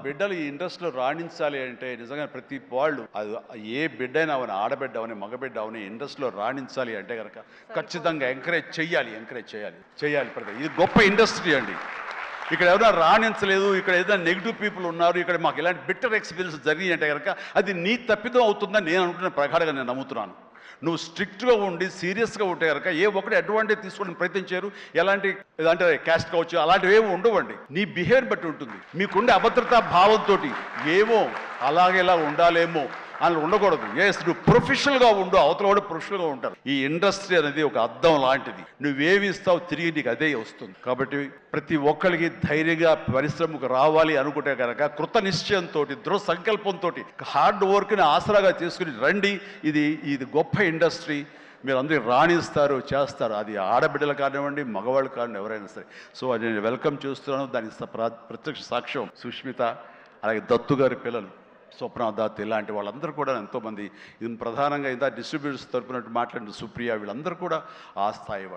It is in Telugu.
బిడ్డలు ఈ ఇండస్ట్రీలో రాణించాలి అంటే నిజంగా ప్రతి వాళ్ళు అది ఏ బిడ్డైనా అవని, ఆడబిడ్డ అవని, మగబిడ్డ అవని ఇండస్ట్రీలో రాణించాలి అంటే కనుక ఖచ్చితంగా ఎంకరేజ్ చేయాలి ప్రతి. ఇది గొప్ప ఇండస్ట్రీ అండి. ఇక్కడ ఎవరైనా రాణించలేదు, ఇక్కడ ఏదైనా నెగిటివ్ పీపుల్ ఉన్నారు, ఇక్కడ మాకు ఇలాంటి బిట్టర్ ఎక్స్పీరియన్స్ జరిగినాయి అంటే కనుక అది నీ తప్పిదం అవుతుందని నేను అనుకున్న ప్రగాఢంగా నేను నమ్ముతున్నాను. నువ్వు స్ట్రిక్ట్గా ఉండి సీరియస్గా ఉంటే కనుక ఏ ఒక్కటి అడ్వాంటేజ్ తీసుకోవడానికి ప్రయత్నం చేయరు. ఎలాంటి అంటే క్యాస్ట్ కావచ్చు అలాంటివి ఏమి ఉండవండి. నీ బిహేవియర్ బట్టి ఉంటుంది. మీకుండే అభద్రతా భావంతో ఏమో అలాగేలా ఉండాలేమో అని ఉండకూడదు. ఎస్, నువ్వు ప్రొఫెషనల్గా ఉండు, అవతల కూడా ప్రొఫెషనల్గా ఉంటారు. ఈ ఇండస్ట్రీ అనేది ఒక అద్దం లాంటిది. నువ్వేమి ఇస్తావు తిరిగి నీకు అదే వస్తుంది. కాబట్టి ప్రతి ఒక్కరికి ధైర్యంగా పరిశ్రమకు రావాలి అనుకుంటే కనుక కృత నిశ్చయంతో, దృఢ సంకల్పంతో, హార్డ్ వర్క్ని ఆసరాగా తీసుకుని రండి. ఇది గొప్ప ఇండస్ట్రీ. మీరు అందరూ రాణిస్తారు, చేస్తారు. అది ఆడబిడ్డలు కానివ్వండి, మగవాళ్ళు కానివ్వండి, ఎవరైనా సరే. సో అది నేను వెల్కమ్ చేస్తున్నాను. దానికి ప్రత్యక్ష సాక్ష్యం సుష్మిత, అలాగే దత్తు గారి పిల్లలు స్వప్న దత్, ఇలాంటి వాళ్ళందరూ కూడా ఎంతోమంది, ఇది ప్రధానంగా ఇంత డిస్ట్రిబ్యూటర్స్ తరపున మాట్లాడిన సుప్రియ, వీళ్ళందరూ కూడా ఆ స్థాయి వాళ్ళు.